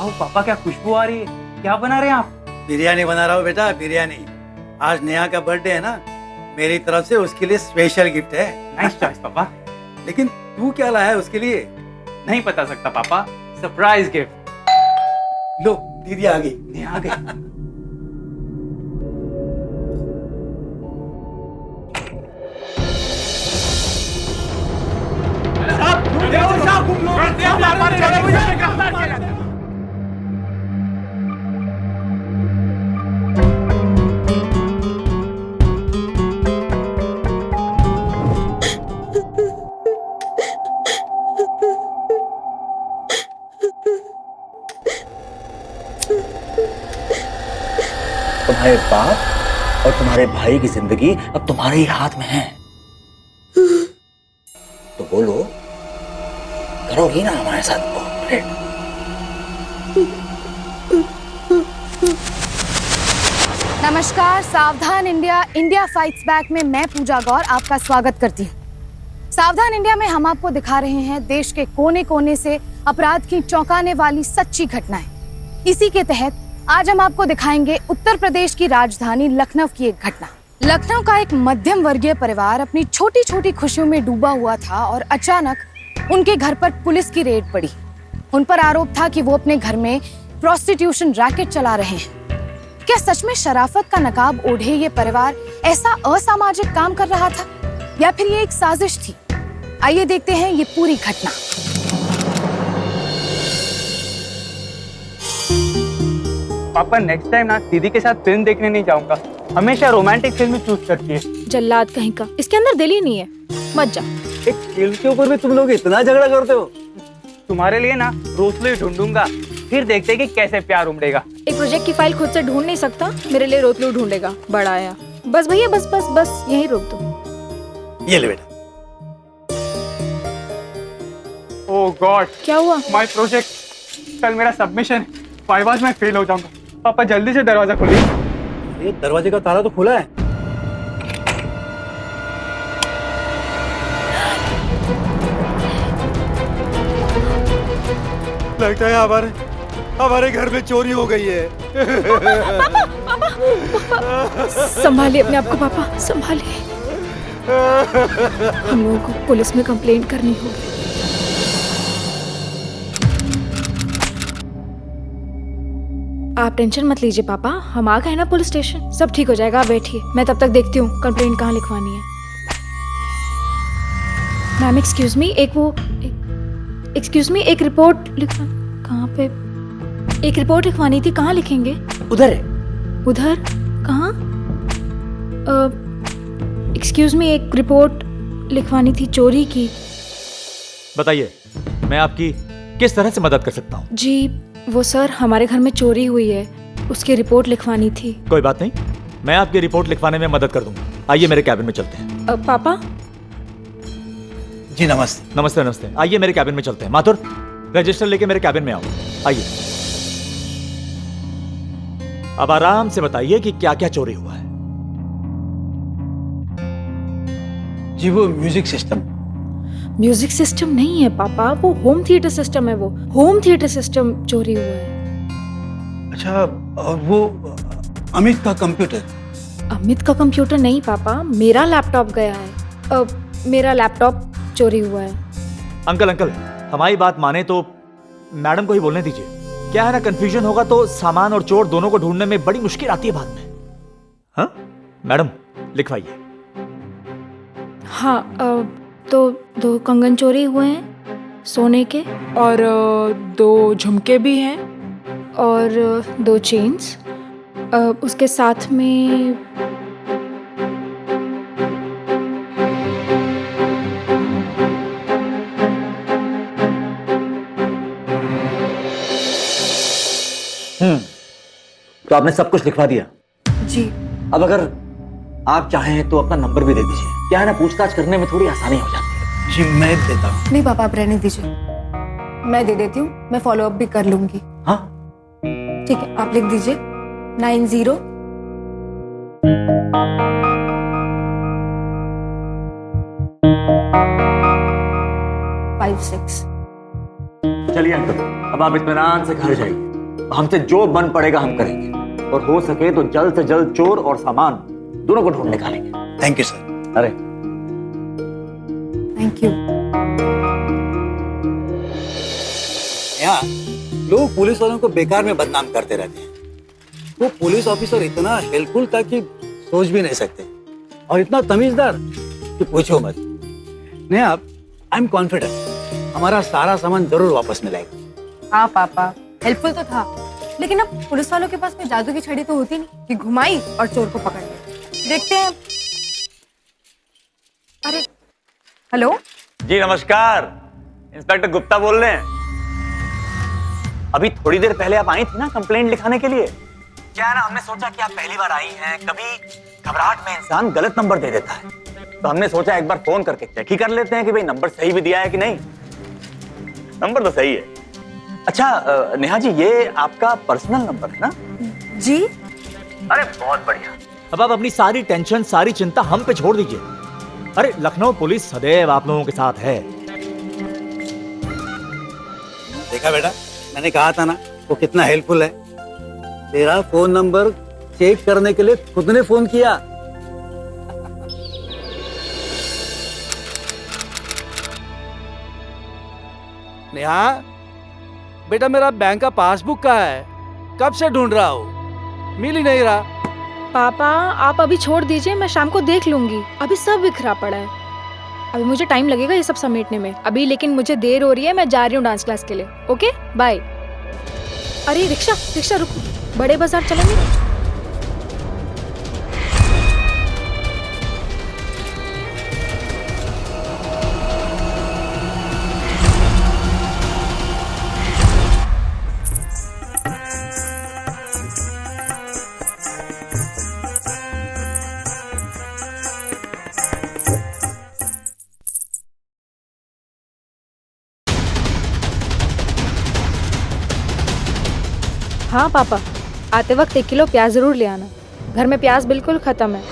वाह पापा, क्या खुशबू आ रही है। क्या बना रहे हैं आप? बिरयानी बना रहा हूँ बेटा, बिरयानी। आज नेहा का बर्थडे है ना, मेरी तरफ से उसके लिए स्पेशल गिफ्ट है। नाइस चॉइस पापा। लेकिन तू क्या लाया है उसके लिए? नहीं बता सकता पापा, सरप्राइज गिफ्ट। लो दीदी आ गई, नेहा आ गई। तुम्हारे बाप और तुम्हारे भाई की जिंदगी अब तुम्हारे ही हाथ में है। तो बोलो, करोगी ना हमारे साथ कोऑपरेट? नमस्कार, सावधान इंडिया इंडिया फाइट्स बैक में मैं पूजा गौर आपका स्वागत करती हूँ। सावधान इंडिया में हम आपको दिखा रहे हैं देश के कोने कोने से अपराध की चौंकाने वाली सच्ची घटनाएं। इसी के तहत आज हम आपको दिखाएंगे उत्तर प्रदेश की राजधानी लखनऊ की एक घटना। लखनऊ का एक मध्यम वर्गीय परिवार अपनी छोटी छोटी खुशियों में डूबा हुआ था और अचानक उनके घर पर पुलिस की रेड पड़ी। उन पर आरोप था कि वो अपने घर में प्रोस्टिट्यूशन रैकेट चला रहे हैं। क्या सच में शराफत का नकाब ओढ़े ये परिवार ऐसा असामाजिक काम कर रहा था, या फिर ये एक साजिश थी? आइए देखते हैं ये पूरी घटना। पापा नेक्स्ट टाइम ना दीदी के साथ फिल्म देखने नहीं जाऊंगा। हमेशा रोमांटिक फिल्म चूज करती है। जल्लाद कहीं का, इसके अंदर दिल ही नहीं है। मत जा। एक फिल्म के ऊपर भी तुम लोग इतना झगड़ा करते हो? तुम्हारे लिए ना रोसलो ही ढूंढूंगा, फिर देखते कि कैसे प्यार उमड़ेगा। एक प्रोजेक्ट की फाइल खुद से ढूंढ नहीं सकता, मेरे लिए रोतलू ढूंढेगा। बड़ा आया। बस भैया, बस बस बस यहीं रोक दो। ये ले बेटा। ओह गॉड, क्या हुआ? My project. कल मेरा सबमिशन, वाइवाज में फेल हो जाऊंगा। पापा जल्दी से दरवाजा खोलिए। ये दरवाजे का ताला तो खुला है। लगता है हमारे घर में चोरी हो गई है। संभालिए अपने आप को पापा, संभालिए। हम लोगों को पुलिस में कंप्लेंट करनी होगी। आप टेंशन मत लीजिए पापा, हम आ गए ना पुलिस स्टेशन, सब ठीक हो जाएगा। आप बैठिए, मैं तब तक देखती हूँ कंप्लेंट कहाँ लिखवानी है। मैम एक्सक्यूज मी, एक रिपोर्ट लिखवा। कहाँ पे? एक रिपोर्ट लिखवानी थी, कहाँ लिखेंगे? उधर है। उधर? कहाँ? एक्सक्यूज मी, एक रिपोर्ट लिखवानी थी चोरी की। बताइए, मैं आपकी किस तरह से मदद कर सकता हूँ? जी वो सर, हमारे घर में चोरी हुई है, उसकी रिपोर्ट लिखवानी थी। कोई बात नहीं, मैं आपकी रिपोर्ट लिखवाने में मदद कर दूंगा। आइए मेरे कैबिन में चलते हैं। पापा जी नमस्ते। नमस्ते नमस्ते। आइए मेरे कैबिन में चलते हैं। माथुर, रजिस्टर लेके मेरे कैबिन में आओ। आइए, अब आराम से बताइए कि क्या क्या चोरी हुआ है। जी वो म्यूजिक सिस्टम। म्यूजिक सिस्टम नहीं है पापा, वो होम थिएटर सिस्टम है। वो होम थिएटर सिस्टम चोरी हुआ है। अच्छा, और वो अमित का कंप्यूटर? अमित का कंप्यूटर नहीं पापा, मेरा लैपटॉप गया है। मेरा लैपटॉप चोरी हुआ है। अंकल, हमारी बात माने तो मैडम को ही बोलने दीजिए। क्या है ना, कंफ्यूजन होगा तो सामान और चोर दोनों को ढूंढने में बड़ी मुश्किल आती है बाद में। हाँ मैडम, लिखवाइए। हाँ, तो 2 कंगन चोरी हुए हैं सोने के, और 2 झुमके भी हैं, और 2 चेन्स। उसके साथ में तो आपने सब कुछ लिखवा दिया? जी। अब अगर आप चाहें तो अपना नंबर भी दे दीजिए। क्या है ना, पूछताछ करने में थोड़ी आसानी हो जाती है। जी मैं देता हूँ। नहीं पापा, आप रहने दीजिए, मैं दे देती हूँ। मैं फॉलो अप भी कर लूंगी। हाँ ठीक है, आप लिख दीजिए 90 56। चलिए अंकल, अब आप इत्मीनान से घर जाइए। हमसे जो बन पड़ेगा हम करेंगे, और हो सके तो जल्द से जल्द चोर और सामान दोनों को ढूंढ निकालेंगे। Thank you sir. अरे थैंक यू। यहाँ लोग पुलिस वालों को बेकार में बदनाम करते रहते हैं। वो पुलिस ऑफिसर इतना हेल्पफुल था कि सोच भी नहीं सकते, और इतना तमीजदार कि पूछो मत। नेहा, आई एम कॉन्फिडेंट हमारा सारा सामान जरूर वापस मिलेगा। हाँ पापा, हेल्पफुल तो था, लेकिन अब पुलिस वालों के पास कोई जादू की छड़ी तो होती नहीं कि घुमाई और चोर को पकड़ लिया। देखते हैं। अरे हेलो जी नमस्कार, इंस्पेक्टर गुप्ता बोल रहे हैं। अभी थोड़ी देर पहले आप आई थी ना कंप्लेंट लिखाने के लिए। क्या है ना, हमने सोचा कि आप पहली बार आई हैं, कभी घबराहट में इंसान गलत नंबर दे देता है, तो हमने सोचा एक बार फोन करके चेक ही कर लेते हैं कि भाई नंबर सही भी दिया है कि नहीं। नंबर तो सही है। अच्छा नेहा जी, ये आपका पर्सनल नंबर है ना? जी। अरे बहुत बढ़िया। अब आप अपनी सारी टेंशन, सारी चिंता हम पे छोड़ दीजिए। अरे लखनऊ पुलिस सदैव आप लोगों के साथ है। देखा बेटा, मैंने कहा था ना वो कितना हेल्पफुल है। तेरा फोन नंबर चेक करने के लिए खुद ने फोन किया। नेहा बेटा, मेरा बैंक का पासबुक कहाँ है? कब से ढूंढ रहा हूँ, मिल ही नहीं रहा। पापा आप अभी छोड़ दीजिए, मैं शाम को देख लूंगी। अभी सब बिखरा पड़ा है, अभी मुझे टाइम लगेगा ये सब समेटने में अभी, लेकिन मुझे देर हो रही है, मैं जा रही हूँ डांस क्लास के लिए। Okay bye. अरे रिक्शा रिक्शा रुको, बड़े बाजार चलेंगे? हाँ पापा, आते वक्त 1 किलो प्याज जरूर ले आना, घर में प्याज बिल्कुल खत्म है।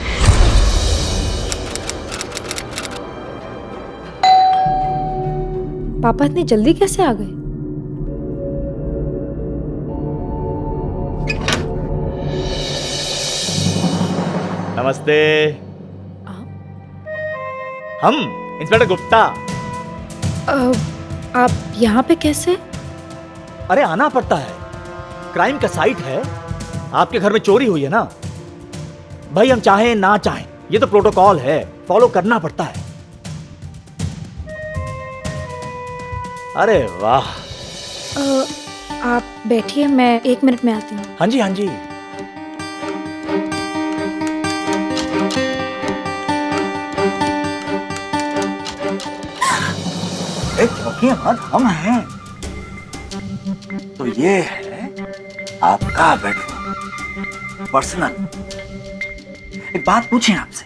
पापा इतनी जल्दी कैसे आ गए? नमस्ते। हम इंस्पेक्टर गुप्ता। आप यहाँ पे कैसे? अरे आना पड़ता है, क्राइम का साइट है। आपके घर में चोरी हुई है ना भाई, हम चाहें ना चाहें ये तो प्रोटोकॉल है, फॉलो करना पड़ता है। अरे वाह। आप बैठिए, मैं 1 मिनट में आती हूँ। हाँ जी हाँ जी। क्योंकि हम हैं। तो ये है आपका बेडरूम, पर्सनल। एक बात पूछें आपसे,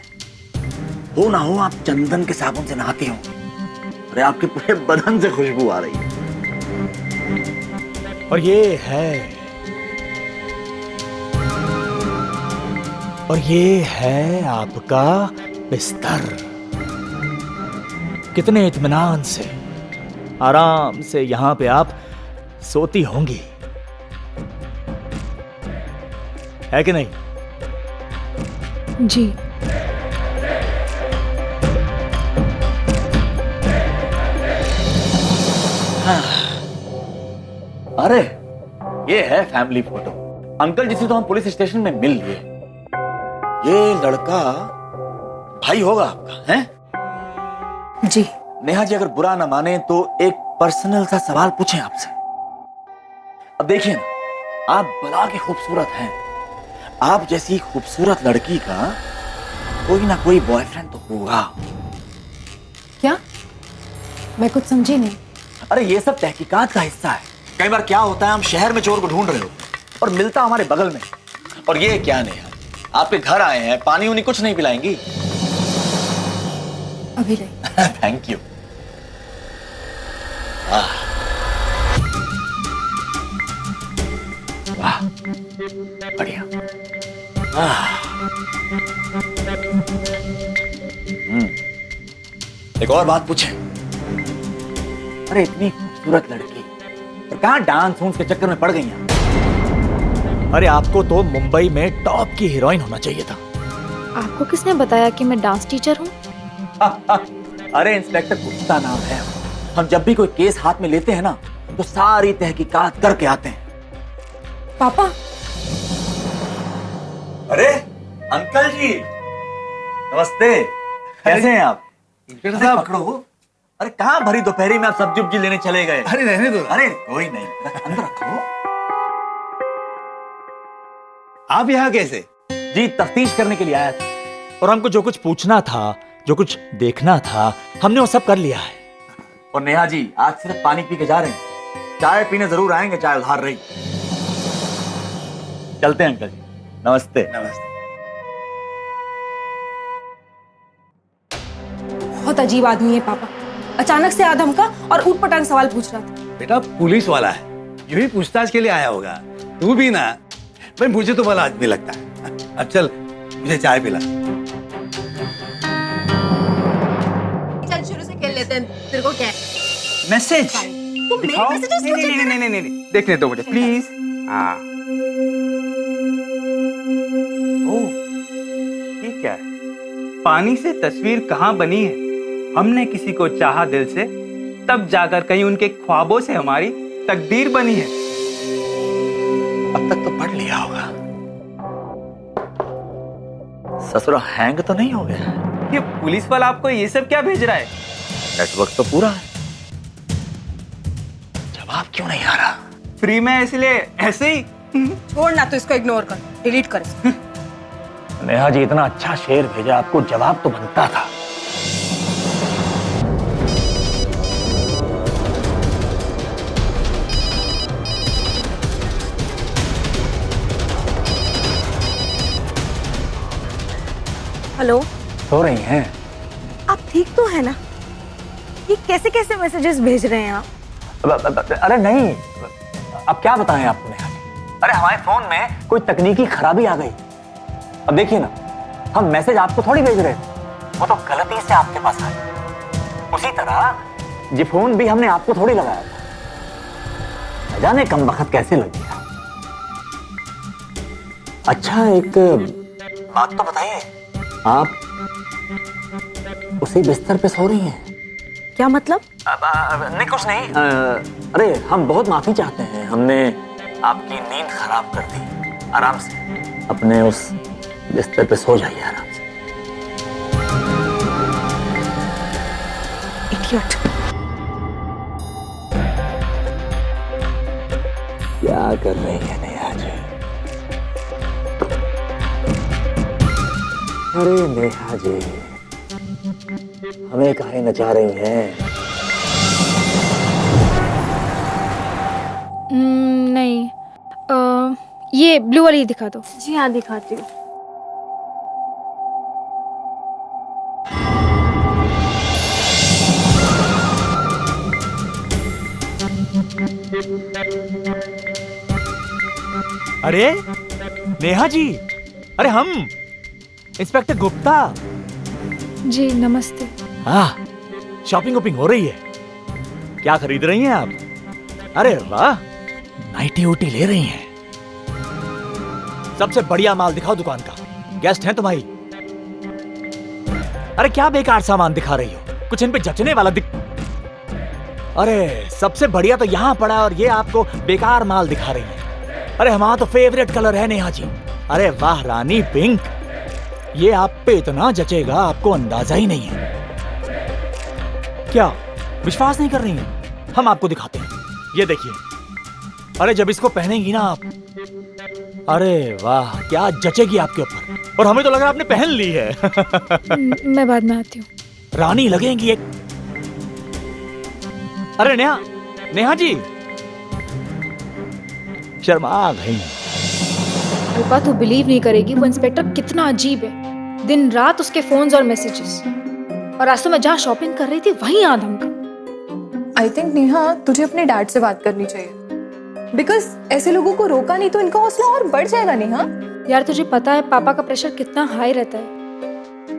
हो ना हो आप चंदन के साबुन से नहाती हो? अरे आपके पूरे बदन से खुशबू आ रही है। और ये है आपका बिस्तर। कितने इत्मीनान से, आराम से यहां पे आप सोती होंगी, है कि नहीं? जी। अरे ये है फैमिली फोटो। अंकल जी से तो हम पुलिस स्टेशन में मिल लिए। ये लड़का भाई होगा आपका, हैं? जी। नेहा जी अगर बुरा ना माने तो एक पर्सनल सा सवाल पूछें आपसे। अब देखिए ना, आप बला के खूबसूरत हैं। आप जैसी खूबसूरत लड़की का कोई ना कोई बॉयफ्रेंड तो होगा। क्या? मैं कुछ समझी नहीं। अरे ये सब तहकीकात का हिस्सा है। कई बार क्या होता है, हम शहर में चोर को ढूंढ रहे होते हैं और मिलता हमारे बगल में। और ये क्या नेहा, आपके घर आए हैं, पानी उनी कुछ नहीं पिलाएंगी? अभी नहीं। Thank you. वाह, बढ़िया। एक और बात पूछें। अरे इतनी खूबसूरत लड़की और कहाँ डांस के चक्कर में पड़ गई हैं? अरे आपको तो मुंबई में टॉप की हीरोइन होना चाहिए था। आपको किसने बताया कि मैं डांस टीचर हूँ? अरे इंस्पेक्टर गुप्ता नाम है। हम जब भी कोई केस हाथ में लेते हैं ना तो सारी तहकीकात करके आते हैं। पापा, अरे अंकल जी नमस्ते, कैसे हैं आप? इंस्पेक्टर अरे साहब, पकड़ो। अरे कहाँ भरी दोपहरी में आप सब्जी उब्जी लेने चले गए? अरे रहने दो। अरे कोई नहीं, अंदर रखो। आप यहाँ कैसे? जी तफ्तीश करने के लिए आया था। और हमको जो कुछ पूछना था, जो कुछ देखना था, हमने वो सब कर लिया है। और नेहा जी आज सिर्फ पानी पी के जा रहे हैं, चाय पीने जरूर आएंगे, चाय उधार रही। चलते हैं अंकल जी, नमस्ते। नमस्ते। बहुत अजीब आदमी है पापा। अचानक से आ धमका और ऊट पटांग सवाल पूछ रहा था। बेटा पुलिस वाला है, यूं ही पूछताछ के लिए आया होगा। तू भी ना, भाई मुझे तो भला आदमी लगता है। अब चल मुझे चाय पिला। चल शुरू से खेल लेते हैं, तेरे को क्या है? मैसेज तुम मेरे मैसेजेस क्यों चेक कर रहे हो? नहीं, देखने दो मुझे प्लीज। हाँ, ओह, ये क्या है? पानी से तस्वीर कहाँ बनी है? हमने किसी को चाहा दिल से, तब जाकर कहीं उनके ख्वाबों से हमारी तकदीर बनी है। अब तक तो पढ़ लिया होगा। ससुरा हैंग तो नहीं हो गया? ये पुलिस वाला आपको ये सब क्या भेज रहा है? नेटवर्क तो पूरा है, जवाब क्यों नहीं आ रहा? फ्री में इसलिए ऐसे ही। छोड़ ना, तो इसको इग्नोर कर, डिलीट कर इसको। नेहा जी इतना अच्छा शेर भेजा, आपको जवाब तो बनता था। हेलो, सो रही हैं? आप ठीक तो है ना? ये कैसे कैसे मैसेजेस भेज रहे हैं आप? अरे नहीं, अब क्या बताएं आपको नेहा जी? अरे हमारे फोन में कोई तकनीकी खराबी आ गई। अब देखिए ना, हम मैसेज आपको थोड़ी भेज रहे थे, वो तो गलती से आपके पास आया। उसी तरह ये फोन भी हमने आपको थोड़ी लगाया था। न जाने कम वक्त कैसे लग गया। अच्छा एक बात तो बताइए, आप उसी बिस्तर पे सो रही हैं? क्या मतलब? नहीं कुछ नहीं। अरे हम बहुत माफी चाहते हैं, हमने आपकी नींद खराब कर दी। आराम से अपने उस बिस्तर पे सो जाइए आराम से। इडियट। क्या कर रही है नेहा जी? अरे नेहा जी, हमें काहे नचा रही हैं? नहीं, ये ब्लू वाली दिखा दो। जी हाँ, दिखाती हूँ। अरे नेहा जी, अरे हम इंस्पेक्टर गुप्ता। जी नमस्ते। हाँ, शॉपिंग वॉपिंग हो रही है? क्या खरीद रही हैं आप? अरे वाह, नाइटी उटी ले रही हैं। सबसे बढ़िया माल दिखाओ दुकान का, गेस्ट हैं तुम्हारी। अरे क्या बेकार सामान दिखा रही हो, कुछ इन पे जचने वाला दिख। अरे सबसे बढ़िया तो यहाँ पड़ा और ये आपको बेकार माल दिखा रही है। अरे हमारा तो फेवरेट कलर है नेहा जी। अरे वाह रानी पिंक, ये आप पे इतना जचेगा आपको अंदाजा ही नहीं है। क्या विश्वास नहीं कर रही हैं? हम आपको दिखाते हैं, ये देखिए। अरे जब इसको पहनेंगी ना आप, अरे वाह क्या जचेगी आपके ऊपर। और हमें तो लग रहा है आपने पहन ली है। मैं बाद में आती हूँ। रानी लगेंगी एक। अरे नेहा, नेहा जी शर्मा गई। रूपा तो बिलीव नहीं करेगी, वो इंस्पेक्टर कितना अजीब है। दिन रात उसके फोन्स और मैसेजेस। और आज तो मैं जहाँ शॉपिंग कर रही थी वहीं आ धमका। आई थिंक नेहा तुझे अपने डैड से बात करनी चाहिए, बिकॉज ऐसे लोगों को रोका नहीं तो इनका हौसला और बढ़ जाएगा। नेहा यार तुझे पता है पापा का प्रेशर कितना हाई रहता है।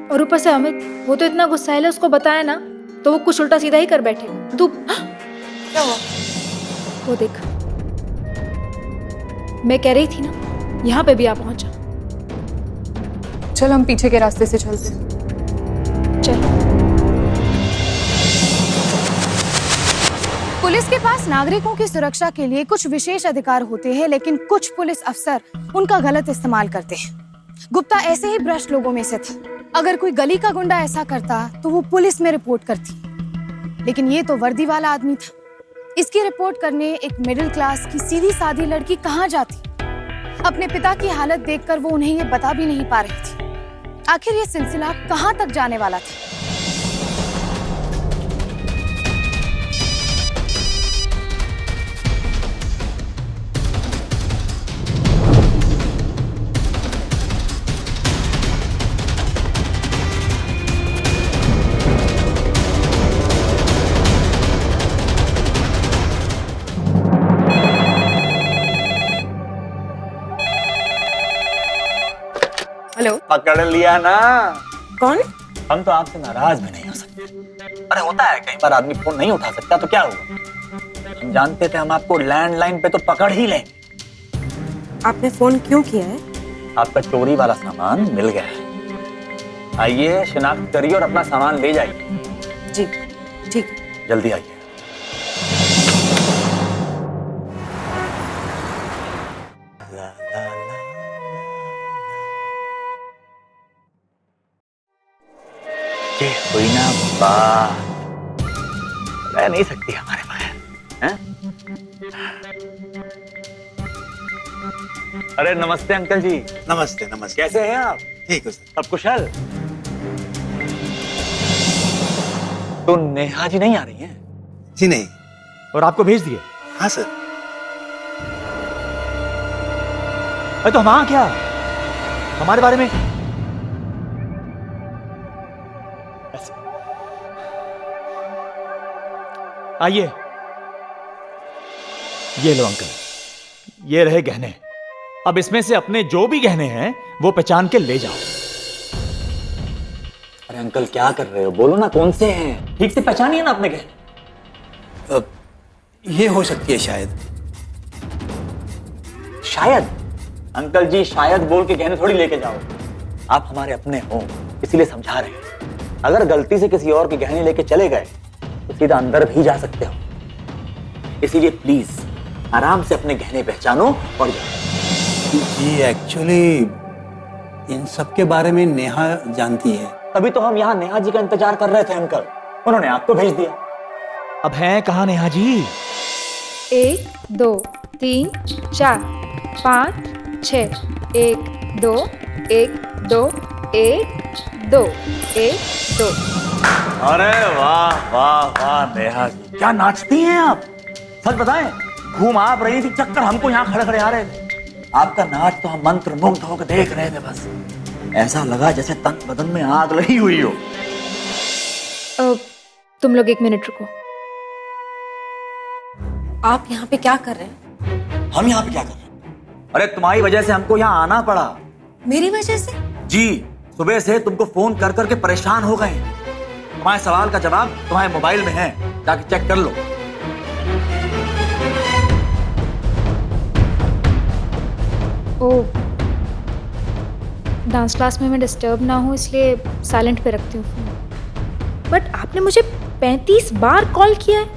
और ऊपर से अमित, वो तो इतना गुस्सैल है, उसको बताया ना तो वो कुछ उल्टा सीधा ही कर बैठेगा। तू क्या हुआ? वो देख, मैं कह रही थी ना यहाँ पे भी आ पहुंचा। चल हम पीछे के रास्ते से चलते हैं। चलो। पुलिस के पास नागरिकों की सुरक्षा के लिए कुछ विशेष अधिकार होते हैं, लेकिन कुछ पुलिस अफसर उनका गलत इस्तेमाल करते हैं। गुप्ता ऐसे ही भ्रष्ट लोगों में से था। अगर कोई गली का गुंडा ऐसा करता तो वो पुलिस में रिपोर्ट करती, लेकिन ये तो वर्दी वाला आदमी था। इसकी रिपोर्ट करने एक मिडिल क्लास की सीधी सादी लड़की कहाँ जाती? अपने पिता की हालत देखकर वो उन्हें ये बता भी नहीं पा रही थी। आखिर ये सिलसिला कहाँ तक जाने वाला था? हेलो, पकड़ लिया ना। कौन? हम तो आपसे नाराज भी नहीं हो सकते। अरे होता है, कई बार आदमी फोन नहीं उठा सकता तो क्या हुआ? हम जानते थे हम आपको लैंडलाइन पे तो पकड़ ही लेंगे। आपने फोन क्यों किया है? आपका चोरी वाला सामान मिल गया है। आइए, शिनाख्त करिए और अपना सामान ले जाइए। जी ठीक है। जल्दी आइए। ये हुई ना बात, रह नहीं सकती हमारे बगैर, हैं? अरे नमस्ते अंकल जी। नमस्ते नमस्ते। कैसे हैं आप? ठीक हो सर। सब कुशल? तो नेहा जी नहीं आ रही हैं? जी नहीं। और आपको भेज दिए? हाँ सर। अरे तो हम क्या हमारे बारे में? आइए, ये लो अंकल, ये रहे गहने। अब इसमें से अपने जो भी गहने हैं वो पहचान के ले जाओ। अरे अंकल क्या कर रहे हो? बोलो ना कौन से हैं, ठीक से पहचानिए ना अपने गहने। ये हो सकती है शायद। शायद? अंकल जी शायद बोल के गहने थोड़ी लेके जाओ। आप हमारे अपने हो, इसीलिए समझा रहे हैं। अगर गलती से किसी और के गहने लेके चले गए तो सीधा अंदर भी जा सकते हो। इसीलिए प्लीज आराम से अपने गहने पहचानो और जाओ। जी एक्चुअली इन सब के बारे में नेहा जानती है। तभी तो हम यहाँ नेहा जी का इंतजार कर रहे थे अंकल, उन्होंने आपको भेज दिया। अब हैं कहाँ नेहा जी? 1 2 3 4 5 6 1 2 1 2 1 2 1 2। अरे वाह वाह वाह नेहा जी, क्या नाचती हैं आप। सच बताएं, घूम आप रही थी चक्कर, हमको यहाँ खड़े खड़े आ रहे थे। आपका नाच तो हम मंत्र मुग्ध होकर देख रहे थे। बस ऐसा लगा जैसे तन बदन में आग लगी हुई हो। तुम लोग 1 मिनट रुको। आप यहाँ पे क्या कर रहे हैं? हम यहाँ पे क्या कर रहे हैं? अरे तुम्हारी वजह से हमको यहाँ आना पड़ा। मेरी वजह से? जी, सुबह से तुमको फोन कर करके परेशान हो गए। तुम्हारे सवाल का जवाब तुम्हारे मोबाइल में है, जाके चेक कर लो। ओ, डांस क्लास में मैं डिस्टर्ब ना हूँ इसलिए साइलेंट पे रखती हूँ फोन। बट आपने मुझे 35 बार कॉल किया है,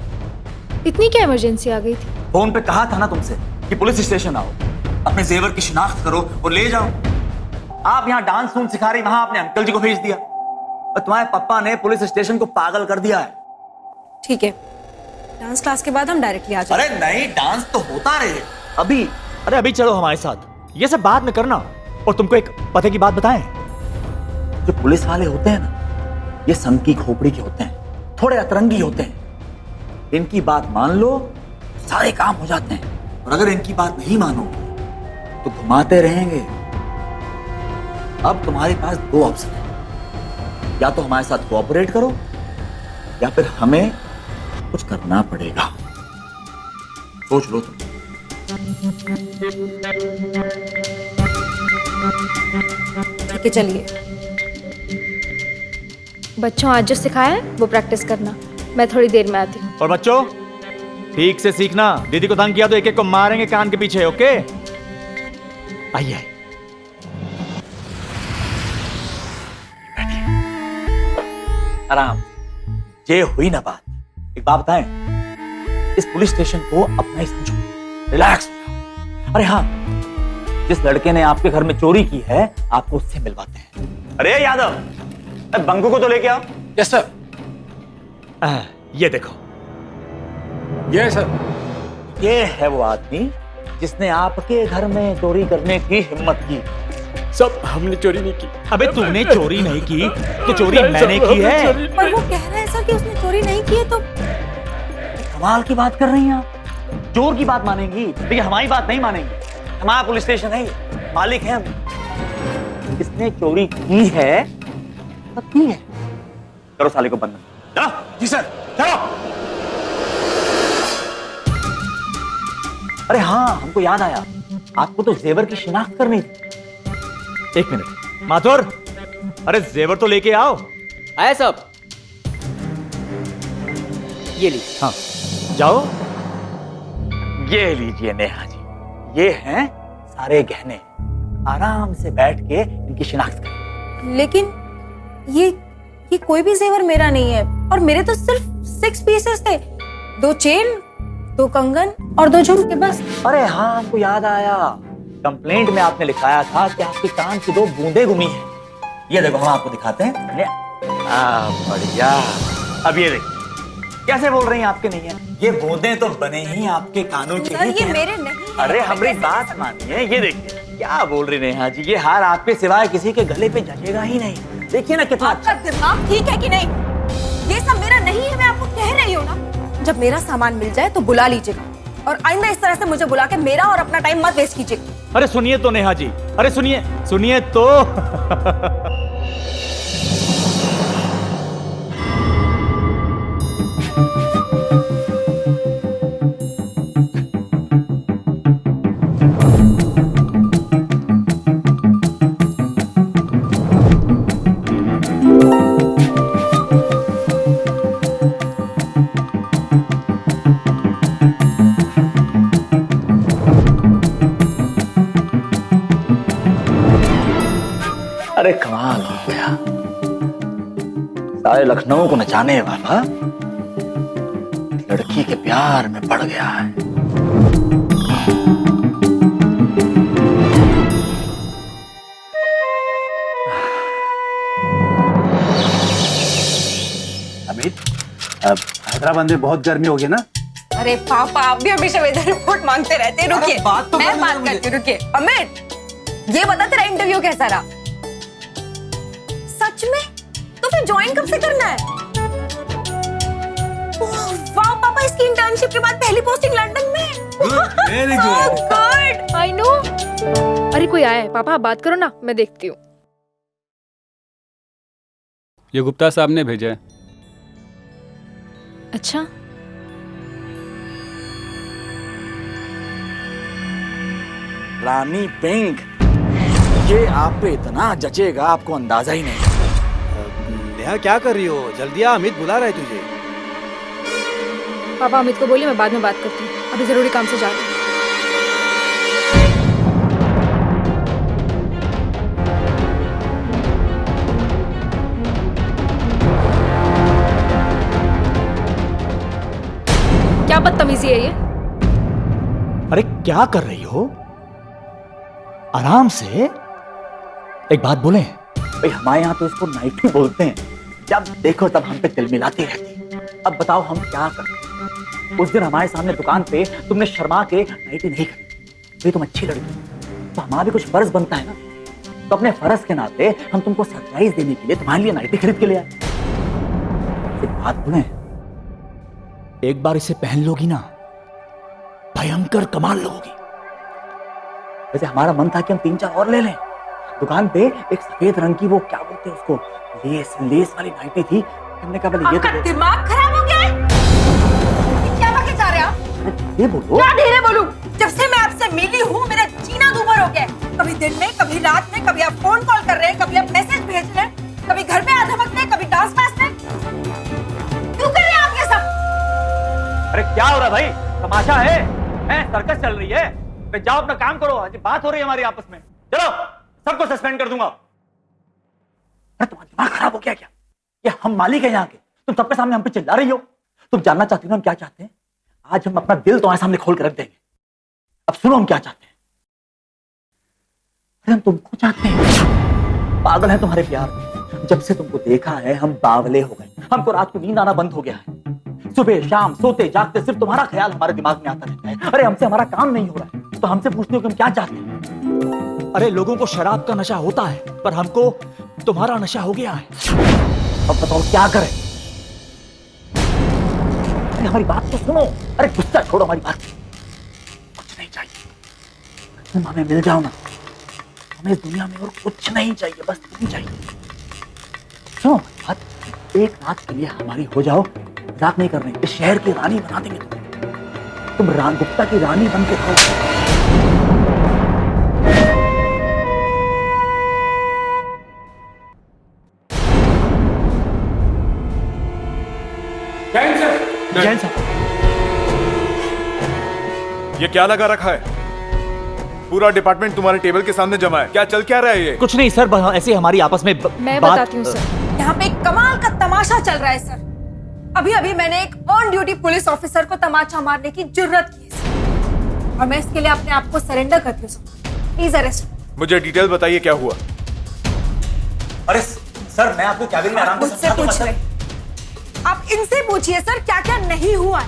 इतनी क्या इमरजेंसी आ गई थी? फोन पे कहा था ना तुमसे कि पुलिस स्टेशन आओ, अपने जेवर की शिनाख्त करो और ले जाओ। आप यहाँ डांस फून सिखा रही, वहां आपने अंकल जी को भेज दिया और तुम्हारे पापा ने पुलिस स्टेशन को पागल कर दिया है। ठीक है, डांस क्लास के बाद हम डायरेक्टली आ जाएंगे। अरे नहीं, डांस तो होता रहे अभी। अरे अभी चलो हमारे साथ, ये सब बाद में करना। और तुमको एक पते की बात बताएं, जो पुलिस वाले होते हैं ना, ये सनकी खोपड़ी के होते हैं, थोड़े अतरंगी होते हैं। इनकी बात मान लो सारे काम हो जाते हैं, और अगर इनकी बात नहीं मानो तो घुमाते रहेंगे। अब तुम्हारे पास 2 ऑप्शन है, या तो हमारे साथ कोऑपरेट करो या फिर हमें कुछ करना पड़ेगा। सोच लो तुम। ठीक है चलिए। बच्चों आज जो सिखाया है वो प्रैक्टिस करना, मैं थोड़ी देर में आती हूँ। और बच्चों ठीक से सीखना, दीदी को तंग किया तो एक एक को मारेंगे कान के पीछे। ओके आइए आइए। आराम। ये हुई ना बात। एक बात बताएं, इस पुलिस स्टेशन को अपना ही समझो, रिलैक्स हो जाओ। अरे हाँ, जिस लड़के ने आपके घर में चोरी की है, आपको उससे मिलवाते हैं। अरे यादव, बंकू को तो लेके आओ। Yes sir. ये देखो, ये सर। ये है वो आदमी जिसने आपके घर में चोरी करने की हिम्मत की। सब हमने चोरी नहीं की। अबे तूने चोरी नहीं की तो चोरी मैंने की है। पर वो कह रहा है सर कि उसने चोरी नहीं की है तो कमाल की बात कर रही हैं आप। चोर की बात मानेंगी, लेकिन हमारी बात नहीं मानेंगी। हमारा पुलिस स्टेशन है, मालिक है हम। इसने चोरी की है तब की है। करो साले को बंद। चलो। जी सर। चलो। अरे हाँ, हमको याद आया, आपको तो जेवर की शिनाख्त करनी थी। एक मिनट माथुर, अरे जेवर तो लेके आओ। आया सब। ये ली। हाँ जाओ। ये लीजिए नेहा जी, ये हैं सारे गहने। आराम से बैठ के इनकी शिनाख्त करें। लेकिन ये कोई भी जेवर मेरा नहीं है और मेरे तो सिर्फ 6 पीसेस थे। 2 चेन, 2 कंगन और 2 झुमके बस। अरे हाँ, हमको याद आया, कंप्लेंट में आपने लिखाया था कि आपके कान की 2 बूंदे गुमी है। ये देखो, हम आपको दिखाते हैं। बढ़िया। अब ये देखिए, कैसे बोल रही हैं आपके नहीं है? ये बूंदे तो बने ही आपके कानों के सर ही ये हैं। मेरे नहीं है। अरे हमारी बात मानिए, ये देखिए क्या बोल रही नेहा जी, ये हार आपके सिवाय किसी के गले पे जचेगा ही नहीं। देखिए ना कितना आपका दिमाग ठीक है कि नहीं? ये सब मेरा नहीं है, मैं आपको कह रही हूँ ना। जब मेरा सामान मिल जाए तो बुला लीजिएगा और आइंदा इस तरह से मुझे बुला के मेरा और अपना टाइम मत वेस्ट कीजिए। अरे सुनिए तो नेहा जी, अरे सुनिए सुनिए तो। अरे कमाल हो गया, सारे लखनऊ को नचाने वाला लड़की के प्यार में पड़ गया है। अमित, अब हैदराबाद में बहुत गर्मी हो गई ना। अरे पापा, आप भी हमेशा वेदर रिपोर्ट मांगते रहते हैं। रुकिए, बात तो मैं करने बात दो मुझे। करती हूँ। रुकिए अमित, ये बता तेरा इंटरव्यू कैसा रहा? सच में? तो फिर ज्वाइन कब से करना है? ओह, वाह पापा, इसकी इंटर्नशिप के बाद पहली पोस्टिंग लंदन में। Very So good. good। I know. अरे कोई आया है, पापा आप बात करो ना, मैं देखती हूँ। ये गुप्ता साहब ने भेजा है। अच्छा, रानी पिंक, ये आप पे इतना जचेगा आपको अंदाजा ही नहीं। नेहा क्या कर रही हो? जल्दी आ, अमित बुला रहा है तुझे। पापा अमित को बोलिए मैं बाद में बात करती हूँ, अभी जरूरी काम से जा रही हूँ। क्या बदतमीजी है ये? अरे क्या कर रही हो? आराम से। एक बात बोले, भाई हमारे यहाँ तो इसको नाइटी बोलते हैं। जब देखो तब हम पे तिल मिलाती रहती। अब बताओ हम क्या करें? उस दिन हमारे सामने दुकान पे तुमने शर्मा के नाइटी नहीं खरीदी। ये तुम अच्छी लड़की, तो हमारा भी कुछ फर्ज बनता है ना। तो अपने फर्ज के नाते हम तुमको सरप्राइज देने के लिए तुम्हारे लिए नाइटी खरीद के ले आए। एक बात बोले, एक बार इसे पहन लोगी ना, भयंकर कमाल लोगी। वैसे हमारा मन था कि हम 3-4 और ले लें। दुकान पे एक सफेद रंग की, वो क्या बोलते हैं उसको, लेस वाली नाइटी थी। हमने कहा बोले ये आपका तो दिमाग खराब हो गया है? क्या बाकी जा रहे हैं आप? ये बोलो। क्या धीरे बोलूं? जब से मैं आपसे मिली हूँ मेरा जीना दूभर हो गया है। कभी दिन में, कभी रात में, कभी आप फोन कॉल कर रहे हैं, कभी आप मैसेज भेज रहे हैं, कभी घर में आधा वक्त में, कभी डांस क्लास में। क्यों कर रहे हैं आप ये सब? अरे क्या हो रहा है भाई? तमाशा है? सर्कस चल रही है? अरे जाओ अपना काम करो, आज बात हो रही है हमारी आपस में। चलो, सबको सस्पेंड कर दूंगा। अरे तुम्हारा दिमाग खराब हो गया क्या? ये हम मालिक है यहाँ के, तुम सबके सामने हम पे चिल्ला रही हो। तुम जानना चाहती हो हम क्या चाहते हैं? आज हम अपना दिल तुम्हारे सामने खोल कर रख देंगे। अब सुनो हम क्या चाहते हैं। अरे हम तुमको चाहते हैं, पागल है तुम्हारे प्यार में। जब से तुमको देखा है हम बावले हो गए। हमको रात को नींद आना बंद हो गया है। सुबह शाम सोते जागते सिर्फ तुम्हारा ख्याल हमारे दिमाग में आता रहता है। अरे हमसे हमारा काम नहीं हो रहा है तो हमसे पूछते हो कि हम क्या चाहते हैं। अरे लोगों को शराब का नशा होता है, पर हमको तुम्हारा नशा हो गया है। अब बताओ क्या करें? अरे हमारी बात तो सुनो। अरे गुस्सा छोड़ो, हमारी बात। कुछ नहीं चाहिए, तुम हमें मिल जाओ ना। हमें इस दुनिया में और कुछ नहीं चाहिए, बस तुम चाहिए। सुनो बात, एक रात के लिए हमारी हो जाओ। मजाक नहीं कर रहे, इस शहर की रानी बना देंगे तुम गुप्ता की रानी बन के रहो। जैन साहब, ये क्या लगा रखा है? पूरा डिपार्टमेंट तुम्हारे टेबल के सामने जमा है। क्या चल क्या रहा है ये? कुछ नहीं सर, ऐसे हमारी आपस में मैं बताती हूँ सर। यहाँ पे एक कमाल का तमाशा चल रहा है सर। अभी अभी मैंने एक ऑन ड्यूटी पुलिस ऑफिसर को तमाचा मारने की जुर्रत की है और मैं इसके लिए अपने आप को सरेंडर करती हूँ सर। Please arrest. मुझे डिटेल बताइए क्या हुआ। अरे सर, मैं आपको कैबिन में आराम मुझसे पूछ रहे, आप इनसे पूछिए सर क्या क्या नहीं हुआ है।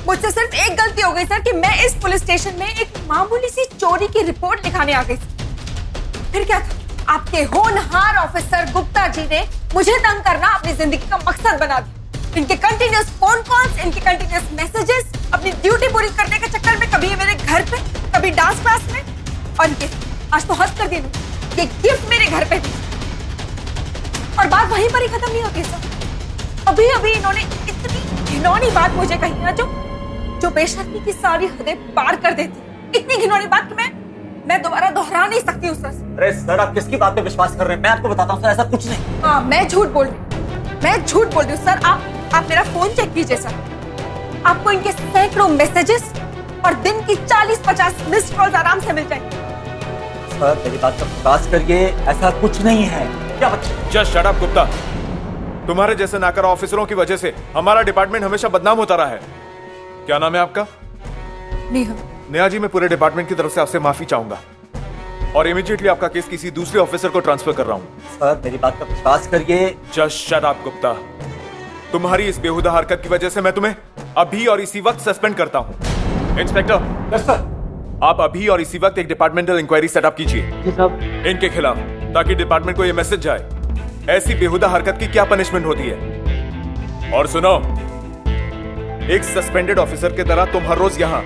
मुझसे सिर्फ एक गलती हो गई सर कि मैं इस पुलिस स्टेशन में एक मामूली सी चोरी की रिपोर्ट लिखाने आ गई। फिर क्या था? आपके होनहार ऑफिसर गुप्ता जी ने मुझे तंग करना अपनी जिंदगी का मकसद बना दिया। इनके कंटिन्यूअस फोन कॉल्स, इनके कंटिन्यूअस मैसेजेस, अपनी ड्यूटी पूरी करने के चक्कर में कभी मेरे घर पे, कभी डांस क्लास में, और ये आज तो हद कर दी ये गिफ्ट मेरे घर पे दी। और बात वहीं पर ही खत्म नहीं होती सर। अभी अभी इन्होंने इतनी घिनौनी बात मुझे कही ना जो बेशर्मी की सारी हदें पार कर देती। इतनी घिनौनी बात कि मैं दोबारा दोहरा नहीं सकती हूँ सर। अरे सर, आप किसकी बात पे विश्वास कर रहे हैं? मैं आपको बताता हूँ सर, ऐसा कुछ नहीं। हाँ, मैं झूठ बोल रही हूँ सर। आप मेरा फोन चेक कीजिए सर। आपको इनके सैकड़ों मैसेजेस और दिन की 40-50 मिस्ड कॉल्स आराम से मिल जाएंगे। सर मेरी बात पर विश्वास करिए, ऐसा कुछ नहीं है। क्या बच्चे? Just shut up Gupta. तुम्हारे जैसे नाकारा ऑफिसरों की वजह से हमारा डिपार्टमेंट हमेशा बदनाम होता रहा है। क्या नाम है आपका? नेहा। नेहा जी, मैं पूरे डिपार्टमेंट की तरफ से आपसे माफी चाहूंगा और इमीडिएटली आपका केस किसी दूसरे ऑफिसर को ट्रांसफर कर रहा हूँ। सर मेरी बात पर विश्वास करिए। Just shut up Gupta. तुम्हारी इस बेहुदा हरकत की वजह से मैं तुम्हें अभी और इसी वक्त सस्पेंड करता हूँ। इंस्पेक्टर। Yes sir. आप अभी और इसी वक्त एक डिपार्टमेंटल इंक्वायरी सेटअप कीजिए इनके खिलाफ, ताकि डिपार्टमेंट को यह मैसेज जाए ऐसी बेहुदा हरकत की क्या पनिशमेंट होती है। और सुनो, एक सस्पेंडेड ऑफिसर की तरह तुम हर रोज यहाँ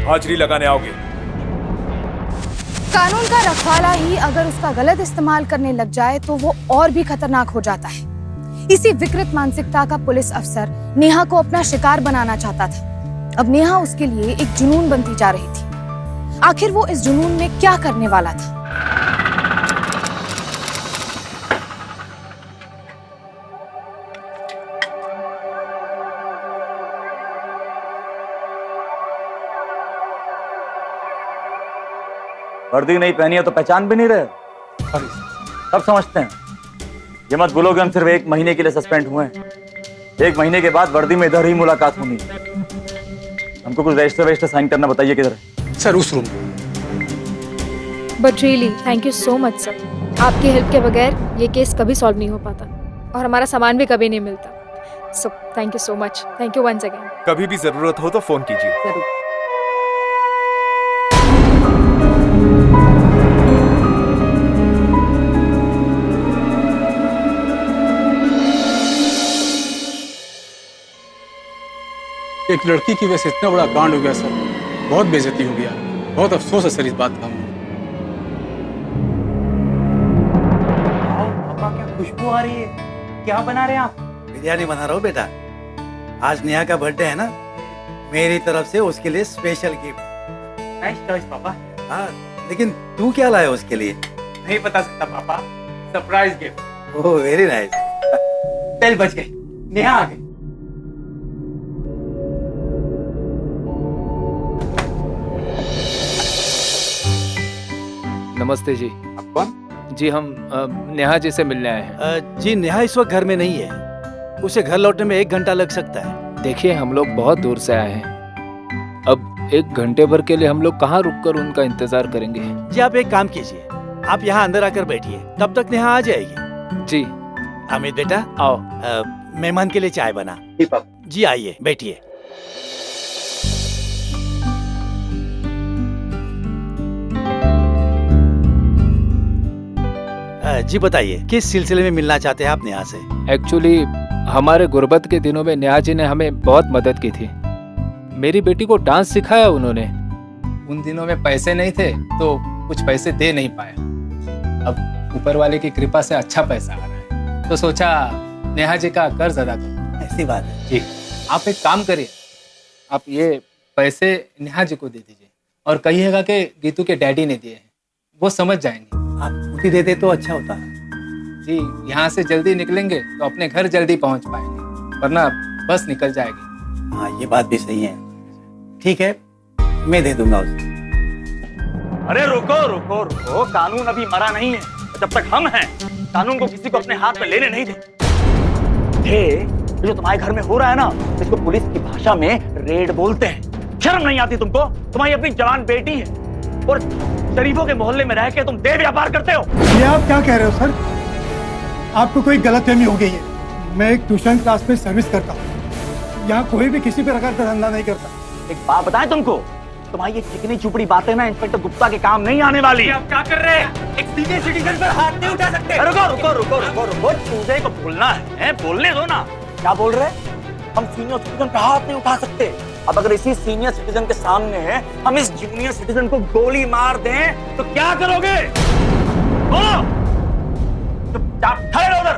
हाजिरी लगाने आओगे। कानून का रखवाला ही अगर उसका गलत इस्तेमाल करने लग जाए तो वो और भी खतरनाक हो जाता है। इसी विकृत मानसिकता का पुलिस अफसर नेहा को अपना शिकार बनाना चाहता था। अब नेहा उसके लिए एक जुनून बनती जा रही थी। आखिर वो इस जुनून में क्या करने वाला था? वर्दी नहीं पहनी है तो पहचान भी नहीं रहे। सब समझते हैं। ये मत भूलो कि हम सिर्फ 1 महीने के लिए सस्पेंड हुए हैं। 1 महीने के बाद वर्दी में इधर ही मुलाकात होनी है। हमको कुछ रजिस्टर साइन करना, बताइए किधर है? सर उस room. But really thank you so much sir. आपकी हेल्प के बगैर ये केस कभी सॉल्व नहीं हो पाता और हमारा सामान भी कभी नहीं मिलता। So thank you so much. Thank you once again. कभी भी जरूरत हो तो फोन कीजिए। जरूर। एक लड़की की वजह से इतना बड़ा कांड हो गया सर। बहुत बेइज्जती हो गया। बहुत अफसोस है सर इस बात का। पापा, क्या खुशबू आ रही है? क्या बना रहे हैं आप? बिरयानी बना रहा हूँ बेटा। आज नेहा का बर्थडे है ना, मेरी तरफ से उसके लिए स्पेशल गिफ्ट। नाइस चॉइस पापा। हाँ, लेकिन तू क्या लाया उसके लिए? नहीं बता सकता पापा, surprise gift. Oh very nice. Bell बज गई, नेहा आ गई। नमस्ते जी। आप कौन? जी हम नेहा जी से मिलने आए हैं। जी नेहा इस वक्त घर में नहीं है, उसे घर लौटने में 1 घंटा लग सकता है। देखिए हम लोग बहुत दूर से आए हैं, अब 1 घंटे भर के लिए हम लोग कहाँ रुककर उनका इंतजार करेंगे। जी आप एक काम कीजिए, आप यहाँ अंदर आकर बैठिए, तब तक नेहा आ जाएगी। जी। अमित बेटा आओ। मेहमान के लिए चाय बना। जी आइए बैठिए। जी बताइए, किस सिलसिले में मिलना चाहते हैं आप नेहा से? एक्चुअली हमारे गुर्बत के दिनों में नेहा जी ने हमें बहुत मदद की थी। मेरी बेटी को डांस सिखाया उन्होंने। उन दिनों में पैसे नहीं थे तो कुछ पैसे दे नहीं पाया। अब ऊपर वाले की कृपा से अच्छा पैसा आ रहा है, तो सोचा नेहा जी का कर्ज अदा करो। ऐसी बात है जी। आप एक काम करिए, आप ये पैसे नेहा जी को दे दीजिए और कहिएगा कि गीतू के डैडी ने दिए हैं, वो समझ जाएंगे। आप छुट्टी देते तो अच्छा होता। जी, यहाँ से जल्दी निकलेंगे तो अपने घर जल्दी पहुँच पाएंगे, वरना बस निकल जाएगी। हाँ ये बात भी सही है। ठीक है, मैं दे दूंगा उसे। अरे रुको रुको रुको, कानून अभी मरा नहीं है। जब तक हम हैं, कानून को किसी को अपने हाथ में लेने नहीं दे। जो तुम्हारे घर में हो रहा है ना, इसको पुलिस की भाषा में रेड बोलते हैं। शर्म नहीं आती तुमको? तुम्हारी अपनी जवान बेटी है और शरीफों के मोहल्ले में रह के तुम देह व्यापार करते हो। ये आप क्या कह रहे हो सर? आपको कोई गलतफहमी हो गई है। मैं एक ट्यूशन क्लास में सर्विस करता हूँ, यहाँ कोई भी किसी प्रकार का धंधा नहीं करता। एक बात बताएं तुमको, तुम्हारी ये चिकनी चुपड़ी बातें ना इंस्पेक्टर गुप्ता के काम नहीं आने वाली। आप क्या कर रहे हैं? एक सीनियर सिटीजन पर हाथ नहीं उठा सकते। रुको रुको रुको रुको रुको, चूजे को बोलना है, बोलने दो ना। क्या बोल रहे हैं? हम सीनियर सिटीजन पर हाथ नहीं उठा सकते। अब अगर इसी सीनियर सिटीजन के सामने हम इस जूनियर सिटीजन को गोली मार दें तो क्या करोगे? बोलो। चुपचाप खड़े रहो उधर।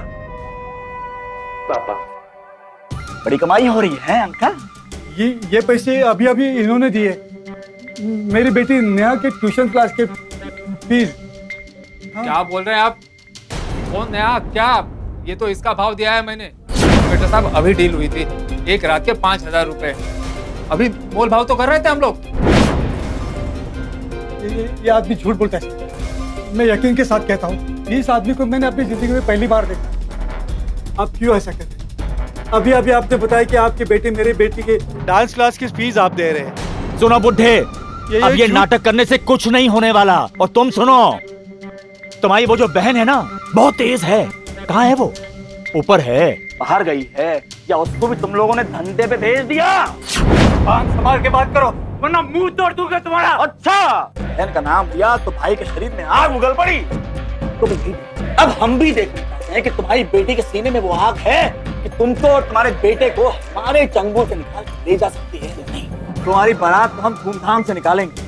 पापा, बड़ी कमाई हो रही है अंकल। ये पैसे अभी अभी इन्होंने दिए, मेरी बेटी नेहा के ट्यूशन क्लास के फीस। क्या बोल रहे हैं आप? कौन नेहा? क्या? ये तो इसका भाव दिया है मैंने। बेटा साहब अभी डील हुई थी, एक रात के 5,000 रुपए। अभी मोल भाव तो कर रहे थे हम लोग। ये आदमी झूठ बोलता है, मैं यकीन के साथ कहता हूँ, इस आदमी को मैंने अपनी जिंदगी में पहली बार देखा। आप क्यों ऐसा कहते हैं? अभी अभी आपने बताया कि आपकी बेटी मेरी बेटी के डांस क्लास की फीस आप दे रहे हैं। सुनो बुड्ढे, अब ये नाटक करने से कुछ नहीं होने वाला। और तुम सुनो, तुम्हारी वो जो बहन है ना, बहुत तेज है। कहाँ है वो? ऊपर है, बाहर गई है, या उसको भी तुम लोगों ने धंधे पे भेज दिया? संभाल के बात करो वरना मुंह तोड़ दूंगा तुम्हारा। अच्छा, बहन का नाम लिया तो भाई के शरीर में आग उगल पड़ी। तो अब हम भी देखना चाहते हैं कि तुम्हारी बेटी के सीने में वो आग है कि तुमको और तुम्हारे बेटे को हमारे चंगुल से निकाल के ले जा सकती है या नहीं। तुम्हारी बारात तो हम धूमधाम से निकालेंगे,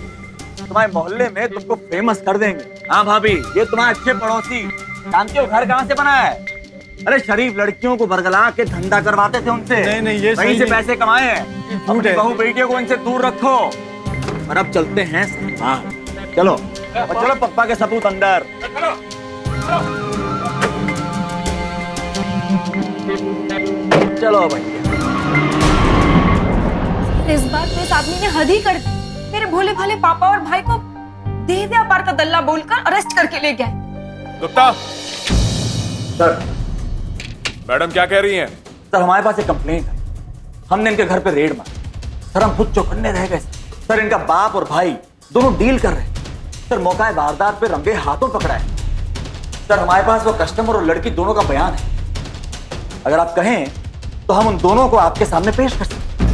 तुम्हारे मोहल्ले में तुमको फेमस कर देंगे। हाँ भाभी, ये तुम्हारे अच्छे पड़ोसी, जानते हो घर कहाँ से बना है? अरे शरीफ लड़कियों को बरगला के धंधा करवाते थे उनसे। नहीं ये वहीं से पैसे कमाए हैं। अपनी बहू बेटियों को इनसे दूर रखो। और अब चलते हैं। हाँ चलो, और चलो पप्पा के सबूत अंदर। चलो भैया। इस बार तो इस आदमी ने हद ही कर दी। मेरे भोले भाले पापा और भाई को देह व्यापार का दल्ला बोलकर अरेस्ट करके ले गए। गुप्ता। सर। मैडम क्या कह रही हैं? सर हमारे पास एक कंप्लेंट है, हमने इनके घर पे रेड मारी। सर हम खुद चौकन्ने रह गए। सर इनका बाप और भाई दोनों डील कर रहे हैं। सर मौका वारदात पे रंगे हाथों पकड़ा है। सर हमारे पास वो कस्टमर और लड़की दोनों का बयान है। अगर आप कहें तो हम उन दोनों को आपके सामने पेश कर सकते हैं।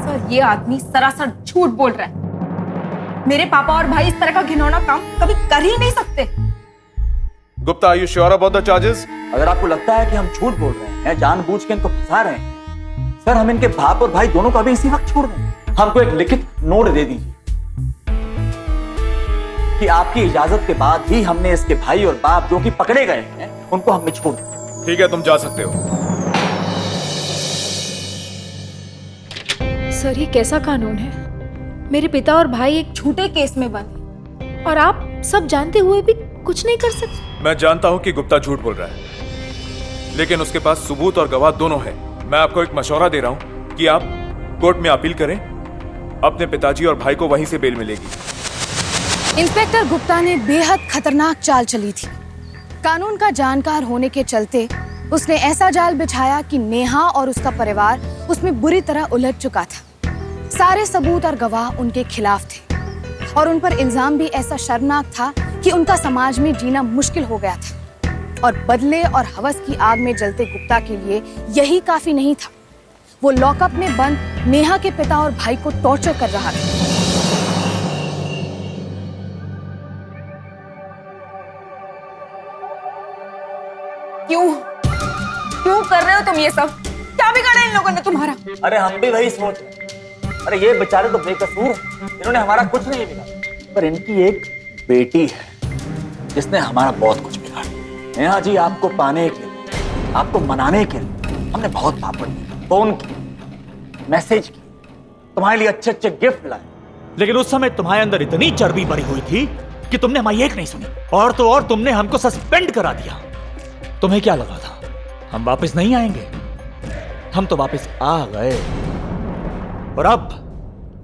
सर ये आदमी सरासर झूठ बोल रहा है। मेरे पापा और भाई इस तरह का घिनौना काम कभी कर ही नहीं सकते। Gupta, are you sure about the charges? अगर आपको लगता है कि हम झूठ बोल रहे हैं, जानबूझ के इनको फंसा रहे हैं, सर हम इनके बाप और भाई दोनों को अभी इसी वक्त छोड़ दें। हमको एक लिखित नोट दे दीजिए कि आपकी इजाजत के बाद ही हमने इसके भाई और बाप जो कि पकड़े गए हैं उनको हम छोड़ दें। ठीक है, तुम जा सकते हो। सर ये कैसा कानून है? मेरे पिता और भाई एक झूठे केस में बंधे और आप सब जानते हुए भी कुछ नहीं कर सकते। मैं जानता हूं कि गुप्ता झूठ बोल रहा है, लेकिन उसके पास सबूत और गवाह दोनों है। मैं आपको एक मशवरा दे रहा हूं कि आप कोर्ट में अपील करें। अपने पिताजी और भाई को वहीं से बेल मिलेगी। इंस्पेक्टर गुप्ता ने बेहद खतरनाक चाल चली थी। कानून का जानकार होने के चलते उसने ऐसा जाल बिछाया कि नेहा और उसका परिवार उसमें बुरी तरह उलझ चुका था। सारे सबूत और गवाह उनके खिलाफ थे और उन पर इल्जाम भी ऐसा शर्मनाक था कि उनका समाज में जीना मुश्किल हो गया था। और बदले और हवस की आग में जलते गुप्ता के लिए यही काफी नहीं था। वो लॉकअप में बंद नेहा के पिता और भाई को टॉर्चर कर रहा था। क्यों कर रहे हो तुम ये सब? क्या बिगाड़ा इन लोगों ने तुम्हारा? अरे हम भी वही सोच रहे। अरे ये बेचारे तो बेकसूर हैं, इन्होंने हमारा कुछ नहीं बिगाड़ा, पर इनकी एक बेटी है जिसने हमारा बहुत कुछ बिगाड़ा। नेहा जी, आपको पाने के लिए, आपको मनाने के लिए हमने बहुत पापड़ किए, फोन किए, मैसेज किए, तुम्हारे लिए अच्छे अच्छे गिफ्ट लाए, लेकिन उस समय तुम्हारे अंदर इतनी चर्बी भरी हुई थी कि तुमने हमारी एक नहीं सुनी, और तो और तुमने हमको सस्पेंड करा दिया। तुम्हें क्या लगा था हम वापस नहीं आएंगे? हम तो वापस आ गए, और अब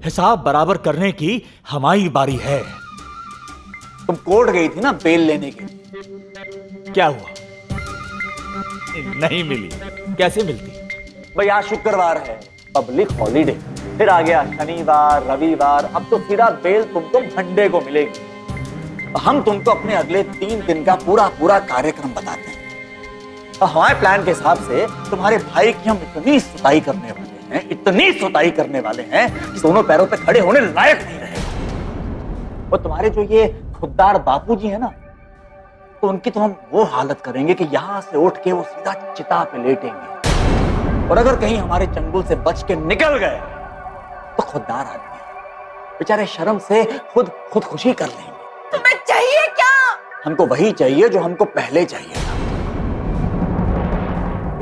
हिसाब बराबर करने की हमारी बारी है। तुम कोर्ट गई थी ना बेल लेने के लिए, क्या हुआ? नहीं मिली। कैसे मिलती? भाई आज शुक्रवार है, पब्लिक हॉलीडे, फिर आ गया शनिवार, रविवार, अब तो सीधा बेल तुमको मंडे को मिलेगी। हम तुमको अपने अगले 3 दिन का पूरा पूरा कार्यक्रम बताते हैं। और हमारे प्लान के हिसाब से तुम्हारे भाई की हम इतनी सुताई करने वाले हैं, इतनी सुताई करने वाले हैं कि दोनों पैरों पे खड़े होने लायक नहीं रहे। और तुम्हारे जो ये खुददार बापूजी है ना, तो उनकी तो हम वो हालत करेंगे कि यहां से उठ के वो सीधा चिता पे लेटेंगे। और अगर कहीं हमारे चंगुल से बच के निकल गए तो खुददार आदमी बेचारे शर्म से खुद खुशी कर लेंगे। तुम्हें चाहिए क्या? हमको वही चाहिए जो हमको पहले चाहिए था,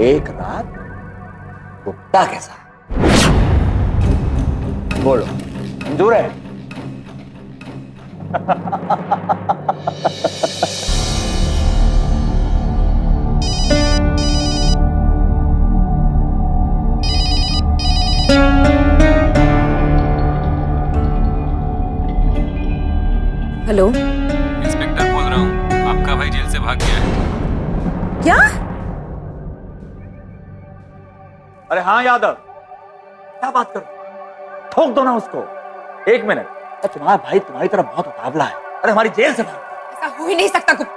एक रात गुप्ता के साथ। बोलो, मंजूर है? हेलो, इंस्पेक्टर बोल रहा हूँ, आपका भाई जेल से भाग गया है। क्या? अरे हाँ यादव, क्या बात कर, ठोक दो ना उसको। 1 मिनट, तुम्हारा भाई तुम्हारी तरफ बहुत उतावला है। अरे हमारी जेल से भाग। ऐसा हो ही नहीं सकता गुप्ता।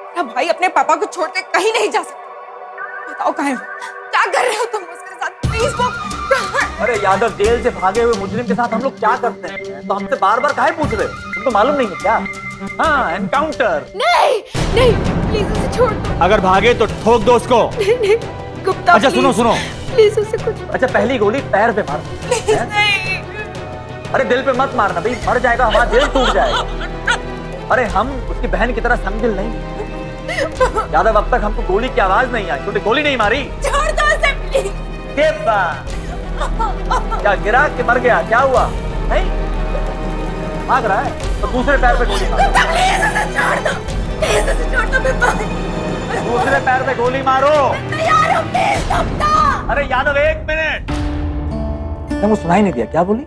मेरा भाई अपने पापा को छोड़ के कहीं नहीं जा सकता। बताओ कहाँ है वो? क्या कर रहे हो तुम उसके साथ? प्लीज वो अरे यादव, जेल से भागे हुए मुजरिम के साथ हम लोग क्या करते हैं? तो हमसे बार बार काहे पूछ रहे हो? तुमको मालूम नहीं है क्या? हाँ, एनकाउंटर। नहीं नहीं, प्लीज उसे छोड़ दो। अगर भागे तो ठोक दो उसको। नहीं गुप्ता, अच्छा सुनो सुनो, प्लीज उसे कुछ। अच्छा, पहली गोली पैर पे मार। नहीं। अरे दिल पे मत मारना भाई, मर जाएगा, हमारा दिल टूट जाएगा। अरे हम उसकी बहन की तरह समझिल नहीं। यादव, अब तक हमको गोली की आवाज नहीं आई, तूने गोली नहीं मारी। छोड़ दो उसे प्लीज। के बात? क्या गिरा के मर गया? क्या हुआ? नहीं भाग रहा है तो दूसरे पैर पे गोली मारो। प्लीज उसे छोड़ दो, प्लीज उसे छोड़ दो। दूसरे पैर पे गोली मारो। तैयार हो प्लीज गुप्ता। अरे यादव, 1 मिनट। वो सुनाई नहीं दिया, क्या बोली?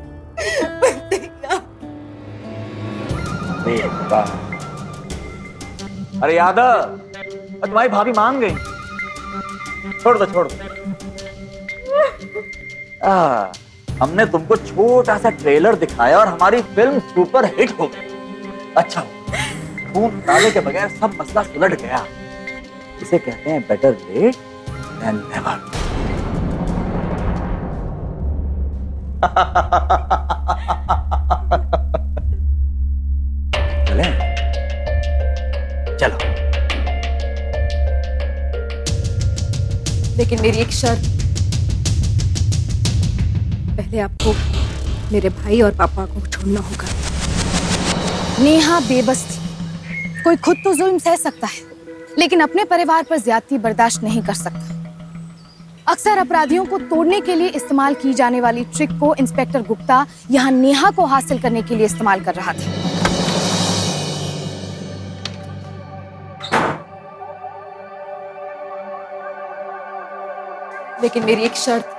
अरे यादव, तुम्हारी भाभी मान गई। छोड़ दो छोड़ दो। हमने तुमको छोटा सा ट्रेलर दिखाया और हमारी फिल्म सुपर हिट हो गई। अच्छा, खून डाले के बगैर सब मसला सुलझ गया। इसे कहते हैं बेटर लेट देन नेवर। चलें? चलो। लेकिन मेरी एक शर्त, पहले आपको मेरे भाई और पापा को छोड़ना होगा। नेहा बेबस थी। कोई खुद तो जुल्म सह सकता है, लेकिन अपने परिवार पर ज्यादती बर्दाश्त नहीं कर सकता। अक्सर अपराधियों को तोड़ने के लिए इस्तेमाल की जाने वाली ट्रिक को इंस्पेक्टर गुप्ता यहाँ नेहा को हासिल करने के लिए इस्तेमाल कर रहा था। लेकिन मेरी एक शर्त,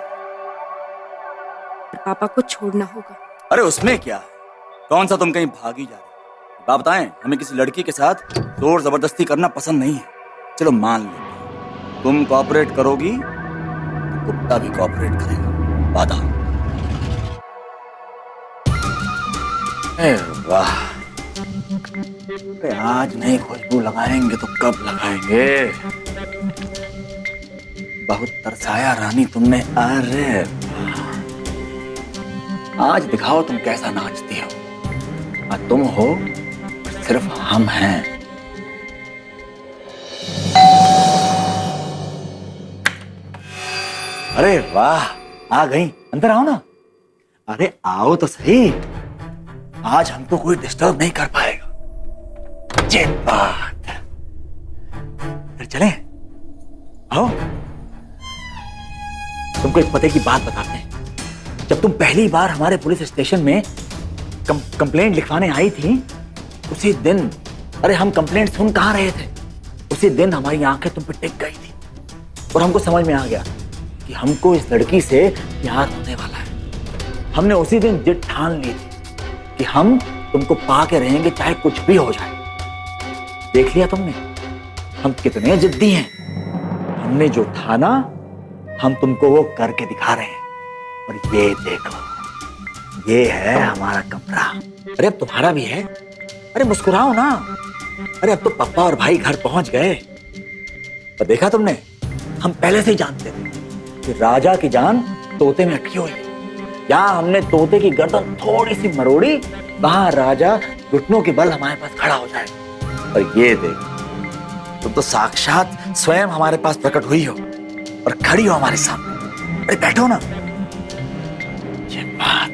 पापा को छोड़ना होगा। अरे उसमें क्या है? कौन सा तुम कहीं भागी जा रहे हो? आप बताएं, हमें किसी लड़की के साथ जोर जबरदस्ती करना पसंद नहीं है। चलो मान लो तुम कोऑपरेट करोगी तो गुप्ता भी कोऑपरेट करेगा। वादा? वाह, आज नहीं खुशबू लगाएंगे तो कब लगाएंगे? बहुत तरसाया रानी तुमने। अरे आज दिखाओ तुम कैसा नाचती हो। और तुम हो, सिर्फ हम हैं। अरे वाह, आ गई। अंदर आओ ना। अरे आओ तो सही, आज हमको कोई डिस्टर्ब नहीं कर पाएगा। ये बात। फिर चलें? आओ, तुमको एक पते की बात बताते हैं। जब तुम पहली बार हमारे पुलिस स्टेशन में कंप्लेंट लिखवाने आई थी, उसी दिन, अरे हम कंप्लेंट सुन कहाँ रहे थे, उसी दिन हमारी आंखें तुम पे टिक गई थी और हमको समझ में आ गया कि हमको इस लड़की से प्यार होने वाला है। हमने उसी दिन जिद ठान ली थी कि हम तुमको पा के रहेंगे चाहे कुछ भी हो जाए। देख लिया तुमने हम कितने जिद्दी हैं। हमने जो ठाना हम तुमको वो करके दिखा रहे हैं। और ये देखो, ये है हमारा कमरा। अरे अब तुम्हारा भी है। अरे मुस्कुराओ ना। अरे अब तो पापा और भाई घर पहुंच गए। पर देखा तुमने, हम पहले से ही जानते थे कि राजा की जान तोते में अटकी हुई है। यहाँ हमने तोते की गर्दन थोड़ी सी मरोड़ी, वहां राजा घुटनों के बल हमारे पास खड़ा हो जाए। और ये देखो, तुम तो साक्षात स्वयं हमारे पास प्रकट हुई हो और खड़ी हो हमारे सामने। अरे बैठो ना। ये बात,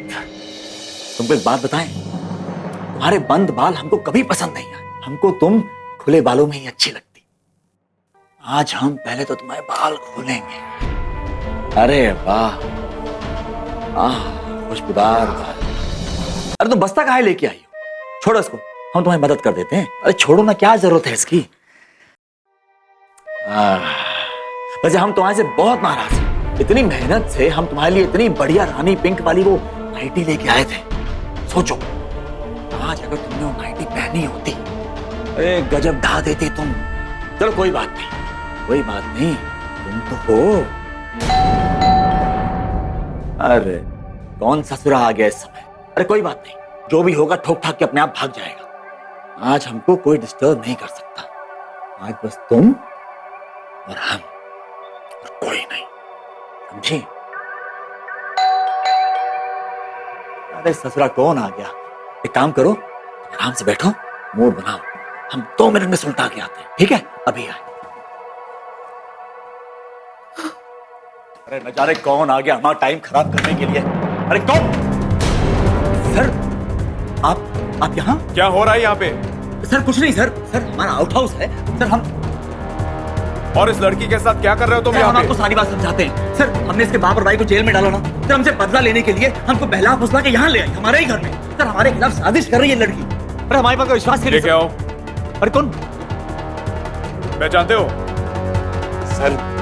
तुमको एक बात बताएं, तुम्हारे बंद बाल हमको कभी पसंद नहीं आए। हमको तुम खुले बालों में ही अच्छी लगती। आज हम पहले तो तुम्हारे बाल खोलेंगे। अरे वाह, खुशबूदार बाल। अरे तुम बस्ता काहे लेके आई हो? छोड़ो इसको, हम तुम्हारी मदद कर देते हैं। अरे छोड़ो ना, क्या जरूरत है इसकी। वैसे हम तुम्हारे से बहुत नाराज हैं। इतनी मेहनत से हम तुम्हारे लिए इतनी बढ़िया रानी पिंक वाली वो नाइटी लेके आए थे। सोचो, आज अगर तुमने वो नाइटी पहनी होती, अरे गजब ढा देती तुम। चलो कोई बात नहीं, कोई बात नहीं, तुम तो हो। अरे कौन ससुरा आ गया इस समय। अरे कोई बात नहीं, जो भी होगा ठोक ठाक के अपने आप भाग जाएगा। आज हमको कोई डिस्टर्ब नहीं कर सकता। आज बस तुम और हम, और कोई नहीं, समझे? अरे ससुरा कौन आ गया? एक काम करो, आराम से बैठो, मूड बनाओ। हम 2 मिनट में सुलटा के आते हैं, ठीक है? अभी आए। अरे न जाने कौन आ गया हमारा टाइम खराब करने के लिए। अरे कौन? सर आप यहाँ? क्या हो रहा है यहाँ पे? सर कुछ नहीं सर। सर हमारा आउट हाउस है सर। हम और इस लड़की के साथ क्या कर रहे हो तुम सर, यहाँ हम पे? आपको सारी बात समझाते हैं। सर हमने इसके बाप और भाई को जेल में डाला ना, सर हमसे बदला लेने के लिए हमको बहला फुसला के यहाँ ले आई, हमारे ही घर में। सर हमारे खिलाफ साजिश कर रही है लड़की। अरे हमारी बात का विश्वास करिए। लेके आओ। अरे कौन? पहचानते हो? सर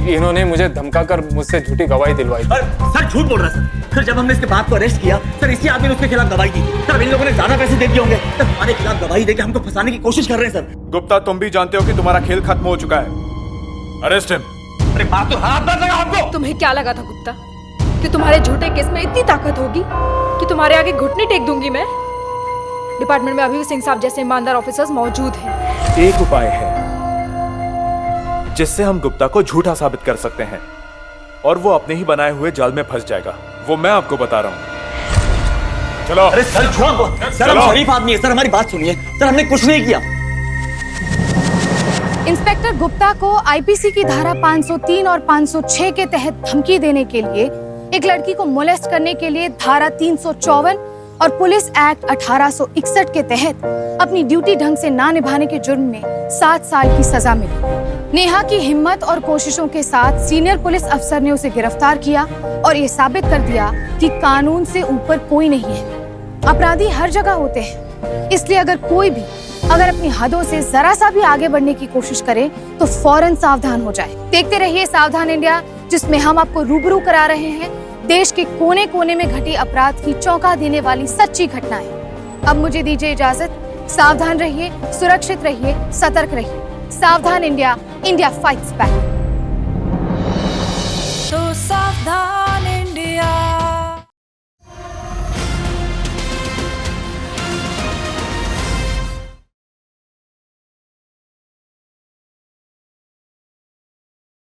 इन्होंने मुझे धमकाकर मुझसे झूठी गवाही दिलवाई। सर झूठ बोल रहा है सर। सर जब हमने इसके बाप को अरेस्ट किया, सर इसी आदमी ने उसके खिलाफ गवाही दी। सर इन लोगों ने ज्यादा पैसे दे दिए होंगे। सर हमारे खिलाफ गवाही देके हमको फंसाने की कोशिश कर रहे हैं सर। गुप्ता, तुम भी जानते हो कि तुम्हारा खेल खत्म हो चुका है। Arrest him. अरे बात तो हाथ मत लगा हमको। तुम्हें क्या लगा था गुप्ता कि तुम्हारे झूठे केस में इतनी ताकत होगी कि तुम्हारे आगे घुटने टेक दूंगी मैं? डिपार्टमेंट में अभी भी सिंह साहब जैसे ईमानदार ऑफिसर्स मौजूद हैं। एक उपाय है जिससे हम गुप्ता को झूठा साबित कर सकते हैं और वो अपने ही बनाए हुए जाल में फंस जाएगा। वो मैं आपको बता रहा हूँ। चलो। अरे सर झूठ बोल। सर हम शरीफ आदमी है सर, हमारी बात सुनिए। सर हमने कुछ नहीं किया। इंस्पेक्टर गुप्ता को आईपीसी की धारा 503 और 506 के तहत धमकी देने के लिए, एक लड़की को मोलेस्ट करने के लिए धारा 354 और पुलिस एक्ट 1861 के तहत अपनी ड्यूटी ढंग से ना निभाने के जुर्म में 7 साल की सजा मिली। नेहा की हिम्मत और कोशिशों के साथ सीनियर पुलिस अफसर ने उसे गिरफ्तार किया और ये साबित कर दिया कि कानून से ऊपर कोई नहीं है। अपराधी हर जगह होते हैं, इसलिए अगर कोई भी अपनी हदों से जरा सा भी आगे बढ़ने की कोशिश करे तो फौरन सावधान हो जाए। देखते रहिए सावधान इंडिया, जिसमें हम आपको रूबरू करा रहे हैं देश के कोने कोने में घटी अपराध की चौंका देने वाली सच्ची घटनाएं। अब मुझे दीजिए इजाजत। सावधान रहिए, सुरक्षित रहिए, सतर्क रहिए। सावधान इंडिया, इंडिया फाइट्स बैक। तो सावधान